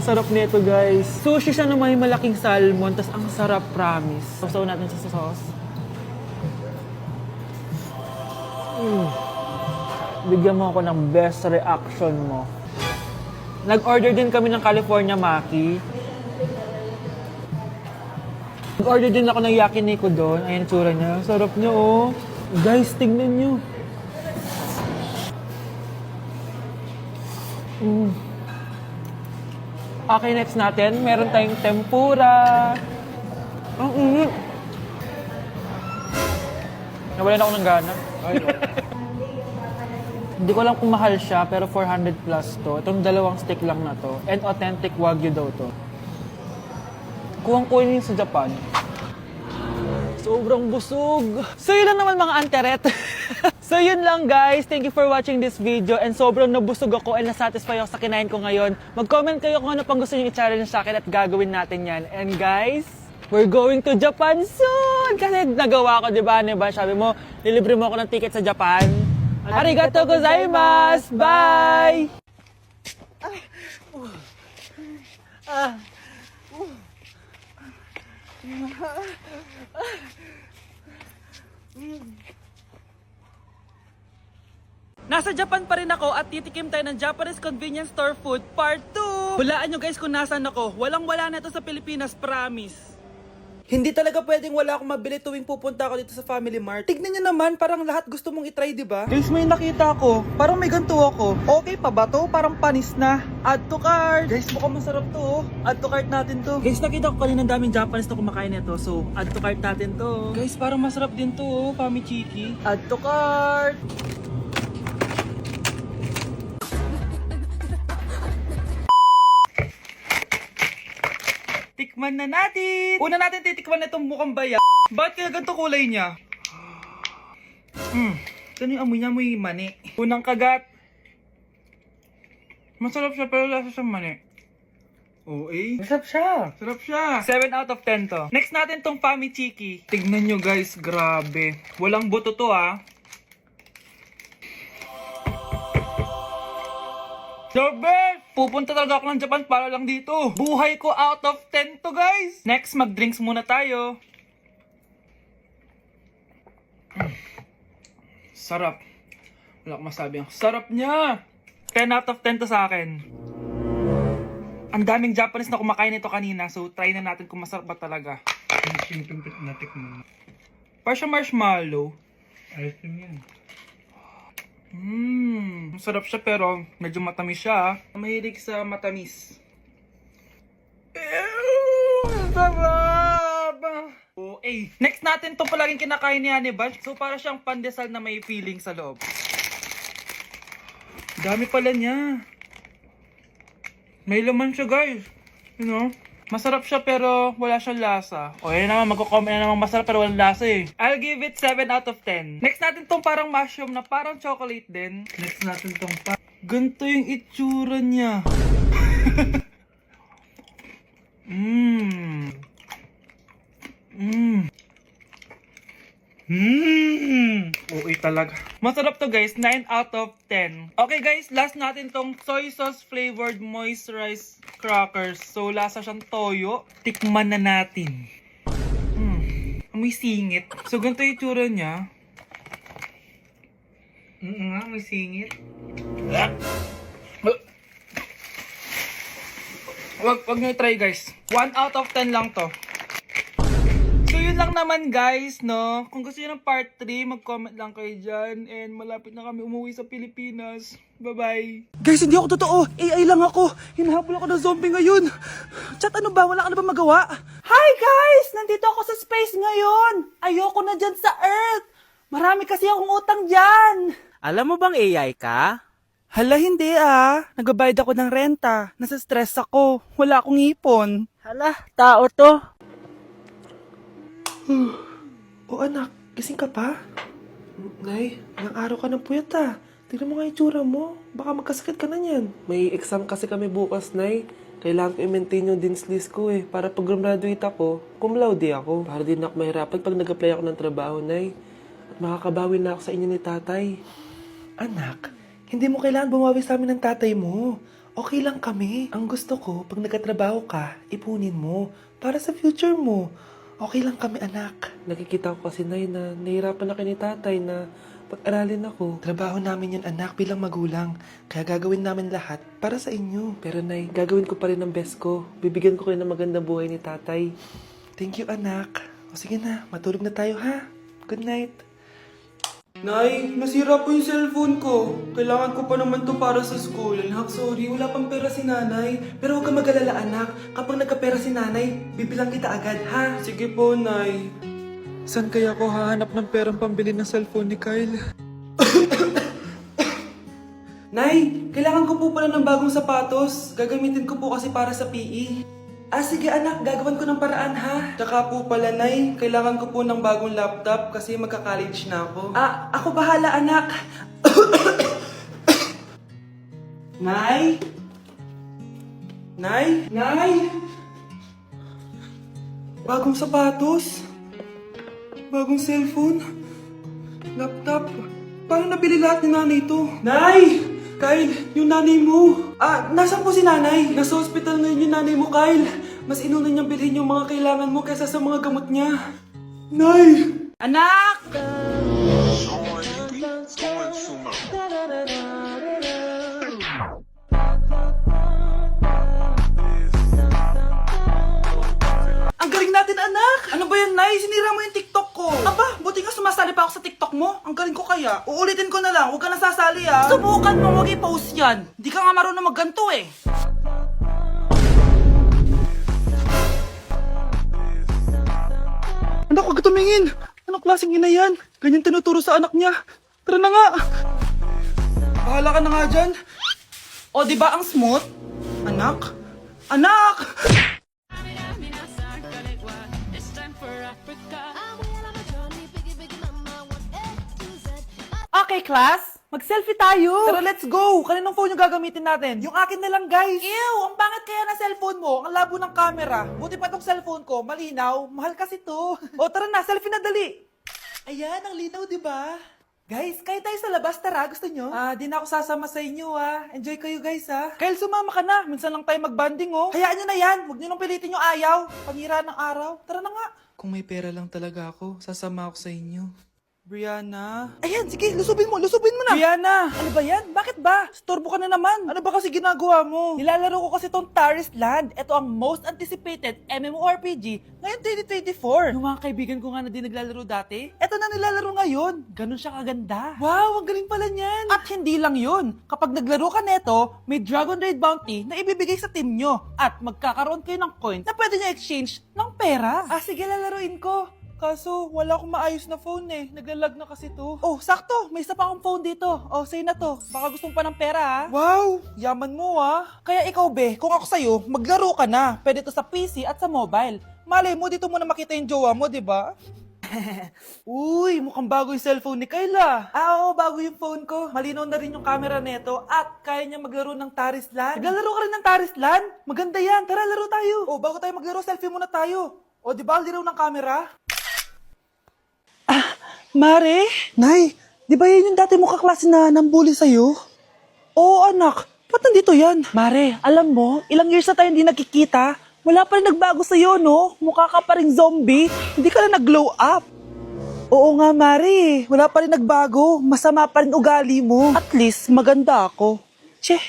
sarap nito, guys. Sushi siya na may malaking salmon, tas ang sarap, promise. Sausaw natin sa sauce. Bigyan mo ako ng best reaction mo. Nag-order din kami ng California Maki. Nag-order din ako ng yakiniku doon. Ayan ang tsura niya. Sarap niya, oh. Guys, tignan niyo. Okay, next natin. Meron tayong tempura. Ang init. Nawalan ako ng gana. Hindi ko alam kung mahal siya, pero 400 plus to. Itong dalawang stick lang na to. And authentic Wagyu daw to. Kuwang-kuwin sa Japan. Sobrang busog. So yun lang naman mga anteret. So yun lang guys. Thank you for watching this video. And sobrang nabusog ako and nasatisfy ako sa kinain ko ngayon. Mag-comment kayo kung ano pang gusto nyo i-challenge sa akin at gagawin natin yan. And guys, we're going to Japan soon! Kasi nagawa ko, di ba? Sabi mo, lilibre mo ako ng ticket sa Japan. Arigato gozaimasu! Bye! Nasa Japan pa rin ako at titikim tayo ng Japanese convenience store food part 2! Hulaan nyo guys kung nasaan ako. Walang-wala na ito sa Pilipinas, promise. Hindi talaga pwedeng wala akong mabili tuwing pupunta ako dito sa Family Mart. Tignan nyo naman, parang lahat gusto mong itry, di ba? Guys, may nakita ko. Parang may ganito ako. Okay pa ba to? Parang panis na. Add to cart. Guys, mukhang masarap to, oh. Add to cart natin to. Guys, nakita ko kanina daming Japanese na kumakain nito. So, add to cart natin to. Guys, parang masarap din to, oh. Famichiki. Add to cart. Tikman na natin! Una natin titikman na itong mukhang baya. Bakit kaya ganito kulay niya? Ito yung amoy niya, amoy mani. Unang kagat. Masarap siya pero lasa siyang mani. Oo eh. Masarap siya. Sarap siya. 7 out of 10 to. Next natin tong Famichiki. Tignan nyo guys, grabe. Walang buto to ah. The best! Pupunta talaga ako ng Japan para lang dito. Buhay ko out of 10 to guys. Next, mag-drinks muna tayo. Sarap. Wala akong masabi. Ang sarap niya. 10 out of 10 to sa akin. Ang daming Japanese na kumakain nito kanina. So, try na natin kung masarap ba talaga. Parang siya marshmallow. Ayos din yan. Masarap siya pero medyo matamis siya. Mahilig sa matamis. Sarap! Okay. Next natin itong palaging kinakain ni Honey Bunch. So para siyang pandesal na may feeling sa loob. Dami pala niya. May laman siya guys. You know? Masarap siya pero wala siyang lasa. O yun naman, magko-comment na naman masarap pero walang lasa eh. I'll give it 7 out of 10. Next natin tong parang mushroom na parang chocolate din. Next natin tong ganito yung itsura niya. Okay talaga. Masarap to guys, 9 out of 10. Okay guys, last natin tong soy sauce flavored moisturized crackers. So lasa siyang toyo. Tikman na natin. Amoy singit. So ganito yung itsura niya. Amoy singit. Wag nyo i-try guys. 1 out of 10 lang to. So yun lang naman guys, no? Kung gusto nyo ng part 3, mag-comment lang kayo dyan. And malapit na kami umuwi sa Pilipinas. Bye-bye. Guys, hindi ako totoo. AI lang ako. Hinahabol ako ng zombie ngayon. Chat, ano ba? Wala ka na ba magawa? Hi guys! Nandito ako sa space ngayon. Ayoko na dyan sa Earth. Marami kasi akong utang dyan. Alam mo bang AI ka? Hala, hindi ah. Nagbabayad ako ng renta. Nasa stress ako. Wala akong ipon. Hala, tao to. O anak, gising ka pa? Nay, ilang araw ka ng puyat ah. Tignan mo nga yung tsura mo. Baka magkasakit ka na yan. May exam kasi kami bukas, Nay. Kailangan ko i-maintain yung dean's list ko eh. Para pag graduate ako, cum laude ako. Para din ako mahirapan pag nag-apply ako ng trabaho, Nay. At makakabawi na ako sa inyo ni tatay. Anak, hindi mo kailangan bumawi sa amin ng tatay mo. Okay lang kami. Ang gusto ko, pag nagkatrabaho ka, ipunin mo. Para sa future mo. Okay lang kami, anak. Nakikita ko kasi, Nay, na nahihirapan na kayo ni tatay na pag-aralin ako. Trabaho namin yun, anak, bilang magulang. Kaya gagawin namin lahat para sa inyo. Pero, Nay, gagawin ko pa rin ang best ko. Bibigyan ko kayo ng magandang buhay ni tatay. Thank you, anak. O sige na, matulog na tayo, ha? Good night. Nay, nasira po yung cellphone ko. Kailangan ko pa naman to para sa school. Anak, sorry, wala pang pera si nanay. Pero huwag kang mag-alala, anak. Kapag nagkapera si nanay, bibilang kita agad, ha? Sige po, Nay. Saan kaya ako hahanap ng perang pambili ng cellphone ni Kyle? Nay, kailangan ko po pala ng bagong sapatos. Gagamitin ko po kasi para sa PE. Ah, sige anak, gagawin ko ng paraan, ha? Tsaka po pala, Nay, kailangan ko po ng bagong laptop kasi magka-college na ako. Ah, ako bahala, anak. Nay? Nay? Nay? Bagong sapatos? Bagong cellphone? Laptop? Paano nabili lahat ni nanay ito? Nay! Kyle, yung nanay mo. Ah, nasan po si nanay? Nasa hospital ngayon yung nanay mo, Kyle. Mas inuna niyang bilhin yung mga kailangan mo kaysa sa mga gamot niya. Nay! Anak! Ang galing natin, anak! Ano ba yan, Nay? Sinira mo yung TikTok ko. Aba, buti nga sumasali pa ako sa TikTok mo. Ang galing ko kaya. Uulitin ko na lang. Huwag ka nasasali, ah. Subukan mo, huwag i-post yan. Di ka nga marunong magganto eh. Anak, huwag ka tumingin. Anong klaseng ina yan? Ganyan tinuturo sa anak niya. Tara na nga. Bahala ka na nga dyan. O, di ba ang smooth? Anak? Anak! Okay, class. Mag-selfie tayo. Tara, let's go. Kaninong phone yung gagamitin natin? Yung akin na lang, guys. Ew, ang pangit kaya na cellphone mo. Ang labo ng camera. Buti pa tong cellphone ko. Malinaw. Mahal kasi to. O, tara na. Selfie na dali. Ayan, ang linaw, di ba? Guys, kayo tayo sa labas. Tara, gusto nyo? Di na ako sasama sa inyo, ah. Enjoy kayo, guys, ah. Kyle, sumama ka na. Minsan lang tayo magbanding, oh. Hayaan nyo na yan. Huwag nyo nang pilitin yung ayaw. Panira ng araw. Tara na nga. Kung may pera lang talaga ako, sasama ako sa inyo. Brianna? Ayan, sige, lusubin mo na. Brianna! Ano ba yan? Bakit ba? Storbo ka na naman. Ano ba kasi ginagawa mo? Nilalaro ko kasi tong Taris Land. Ito ang most anticipated MMORPG ngayon 2024. Yung mga kaibigan ko nga na di naglalaro dati, eto na nilalaro ngayon. Ganun siya kaganda. Wow, ang galing pala niyan. At hindi lang yun. Kapag naglaro ka neto, may Dragon Raid Bounty na ibibigay sa team nyo. At magkakaroon kayo ng coins na pwede nyo exchange ng pera. Ah, sige, lalaruin ko. Kaso, wala akong maayos na phone eh. Naglalag na kasi to. Oh, sakto. May isa pa akong phone dito. Oh, sa'yo na to. Baka gusto mo pa ng pera, ha? Wow! Yaman mo, ah. Kaya ikaw, be, kung ako sa'yo, maglaro ka na. Pwede to sa PC at sa mobile. Malay mo, dito mo na makita yung jowa mo, di ba? Uy, mukhang bago yung cellphone ni Kayla. Oo, bago yung phone ko. Malinaw na rin yung camera neto at kaya niya maglaro ng Taris Land. Naglalaro ka rin ng Taris Land? Maganda yan. Tara, laro tayo. Oh, bago tayo maglaro, selfie muna tayo. O, di ba, laro ng camera? Mare? Nay, di ba yan yung dati mo kaklase na nambuli sa'yo? Oo, anak. Ba't nandito yan? Mare, alam mo, ilang years na tayo hindi nagkikita. Wala pa rin nagbago sa'yo, no? Mukha ka pa rin zombie. Hindi ka na nag-glow up. Oo nga, Mare. Wala pa rin nagbago. Masama pa rin ugali mo. At least, maganda ako. Che.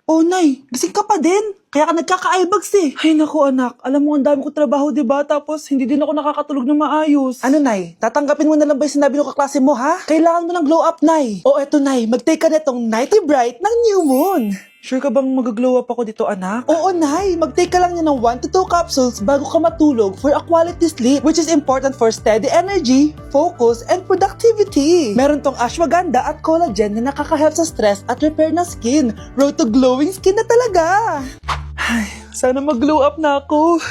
Oh, Nay, gising ka pa din. Kaya ka nagkaka-eyebags eh. Ay, naku anak. Alam mo, ang dami ko trabaho, diba? Tapos, hindi din ako nakakatulog ng maayos. Ano, Nay? Tatanggapin mo na lang ba yung sinabi ng kaklase mo, ha? Kailangan mo ng glow up, Nay. O, eto, Nay. Mag-take ka na itong Nighty Bright ng New Moon. Sure ka bang mag-glow up ako dito, anak? Oo, Nay. Mag-take ka lang niya ng 1 to 2 capsules bago ka matulog for a quality sleep, which is important for steady energy, focus, and productivity. Meron tong ashwagandha at collagen na nakaka-help sa stress at repair ng skin. Road to glowing skin na talaga. Ay, sana mag-glow up na ako.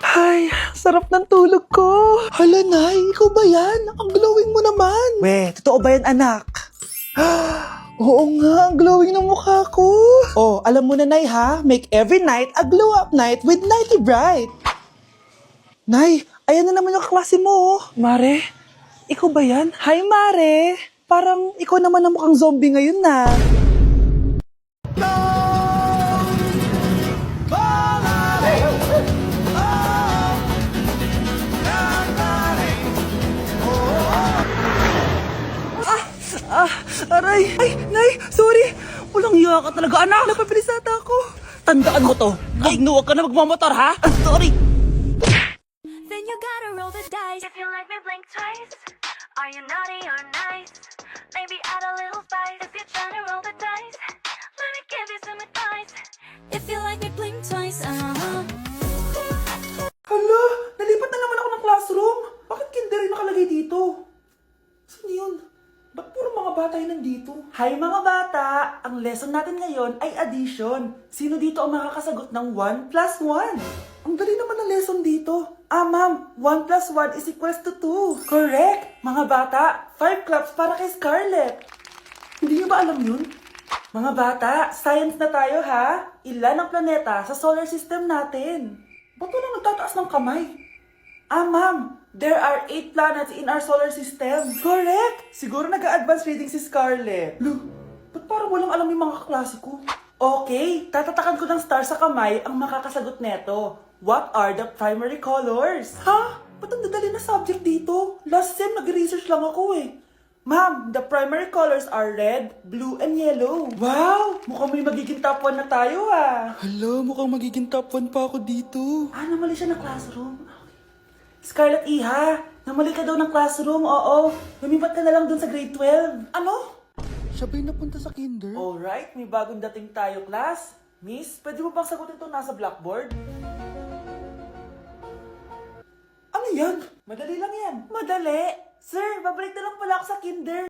Ay, sarap ng tulog ko. Hala, Nay. Ikaw ba yan? Ang glowing mo naman. We, totoo ba yan, anak? Oo nga, ang glowing ng mukha ko. Oh, alam mo na, Nay, ha? Make every night a glow up night with Nighty Bright. Nay, Ayan na naman yung kaklase mo, oh. Mare, ikaw ba yan? Hi, Mare. Parang ikaw naman ang mukhang zombie ngayon na. Aray! Ay, Nay! Sorry! Walang iya ka talaga, anak! Napabilis ata ako! Tandaan mo to! Ay, huwag ka na magmamotor, ha? Sorry! Then you gotta roll the dice. If you like me, blink twice. Are you naughty or nice? Maybe add a little spice. If you're trying to roll the dice, let me give you some advice. If you like me, blink twice. Hala! Nalipat na naman ako ng classroom! Bakit kinder yung nakalagay dito? Saan yun? Ba't puro mga bata yun nandito? Hi mga bata! Ang lesson natin ngayon ay addition. Sino dito ang makakasagot ng 1 plus 1? Ang dali naman ng lesson dito. Ah, ma'am, 1 plus 1 is equals to 2. Correct! Mga bata, 5 claps para kay Scarlett. Hindi niyo ba alam yun? Mga bata, science na tayo ha? Ilan ang planeta sa solar system natin? Ba't walang nagtataas ng kamay? Ah, ma'am, there are 8 planets in our solar system. Correct! Siguro nag-a-advance reading si Scarlett. Lo, ba't parang walang alam yung mga kaklase ko? Okay, tatatakan ko ng star sa kamay ang makakasagot neto. What are the primary colors? Ha? Ba't ang dadali na subject dito? Last sem, nag-research lang ako eh. Ma'am, the primary colors are red, blue, and yellow. Wow! Mukhang may magiging top 1 na tayo ah. Hala, mukhang magiging top 1 pa ako dito. Ah, namali siya ng classroom. Scarlett Iha, namali ka daw ng classroom, oo. Lumipat ka na lang dun sa grade 12. Ano? Siya ba'y napunta sa kinder? Alright, may bagong dating tayo, class. Miss, pwede mo bang sagutin itong nasa blackboard? Ano yan? Madali lang yan. Madali? Sir, babalik na lang pala ako sa kinder.